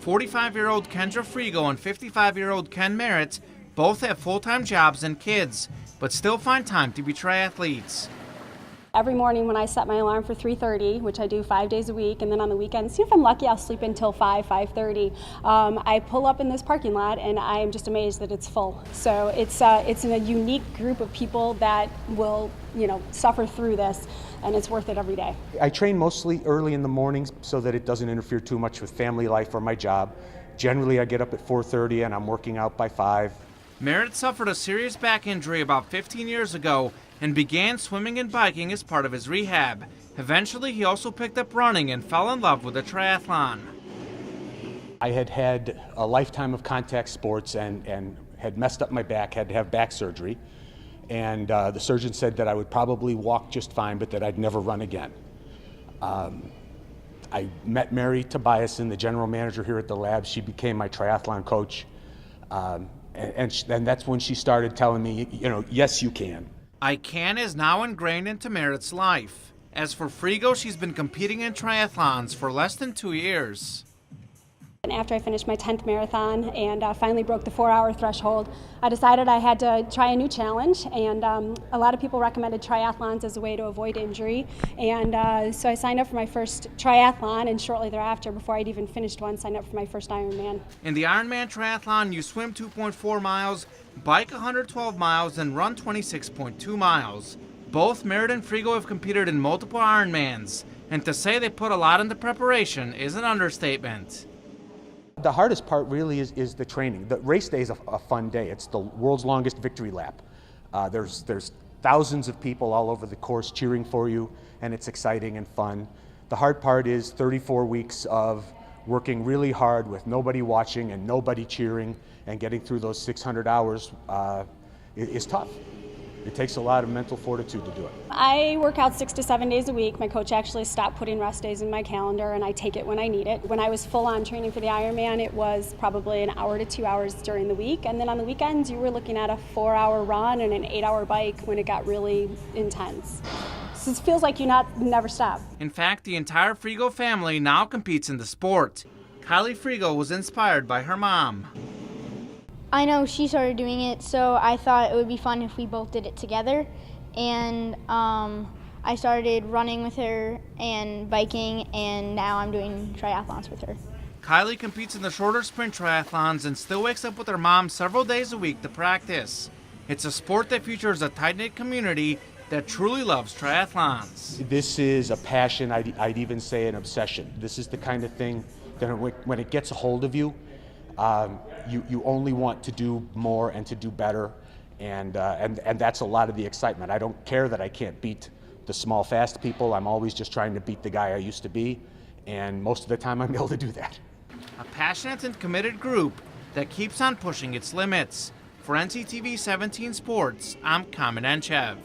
45-year-old Kendra Frigo and 55-year-old Ken Merritt both have full-time jobs and kids, but still find time to be triathletes. Every morning when I set my alarm for 3:30, which I do 5 days a week, and then on the weekends, if I'm lucky, I'll sleep until 5:30. I pull up in this parking lot and I am just amazed that it's full. So it's a unique group of people that will, suffer through this, and it's worth it every day. I train mostly early in the mornings so that it doesn't interfere too much with family life or my job. Generally, I get up at 4:30 and I'm working out by 5. Merritt suffered a serious back injury about 15 years ago and began swimming and biking as part of his rehab. Eventually, he also picked up running and fell in love with the triathlon. I had a lifetime of contact sports and had messed up my back, had to have back surgery. And the surgeon said that I would probably walk just fine, but that I'd never run again. I met Mary Tobiasen, the general manager here at the lab. She became my triathlon coach. And that's when she started telling me, yes, you can. I can is now ingrained into Merritt's life. As for Frigo, she's been competing in triathlons for less than 2 years. And after I finished my 10th marathon and finally broke the 4-hour threshold, I decided I had to try a new challenge. And a lot of people recommended triathlons as a way to avoid injury. And so I signed up for my first triathlon, and shortly thereafter, before I'd even finished one, signed up for my first Ironman. In the Ironman triathlon, you swim 2.4 miles, bike 112 miles, and run 26.2 miles. Both Merritt and Frigo have competed in multiple Ironmans, and to say they put a lot into preparation is an understatement. The hardest part really is the training. The race day is a fun day. It's the world's longest victory lap. There's thousands of people all over the course cheering for you, and it's exciting and fun. The hard part is 34 weeks of working really hard with nobody watching and nobody cheering, and getting through those 600 hours is tough. It takes a lot of mental fortitude to do it. I work out 6 to 7 days a week. My coach actually stopped putting rest days in my calendar, and I take it when I need it. When I was full on training for the Ironman, it was probably an hour to 2 hours during the week. And then on the weekends, you were looking at a 4-hour run and an 8-hour bike when it got really intense. So it feels like you never stop. In fact, the entire Frigo family now competes in the sport. Kylie Frigo was inspired by her mom. I know she started doing it, so I thought it would be fun if we both did it together. And I started running with her and biking, and now I'm doing triathlons with her. Kylie competes in the shorter sprint triathlons and still wakes up with her mom several days a week to practice. It's a sport that features a tight-knit community that truly loves triathlons. This is a passion, I'd even say an obsession. This is the kind of thing that when it gets a hold of you, you only want to do more and to do better, and that's a lot of the excitement. I don't care that I can't beat the small, fast people. I'm always just trying to beat the guy I used to be, and most of the time I'm able to do that. A passionate and committed group that keeps on pushing its limits. For NCTV 17 Sports, I'm Kamen Enchev.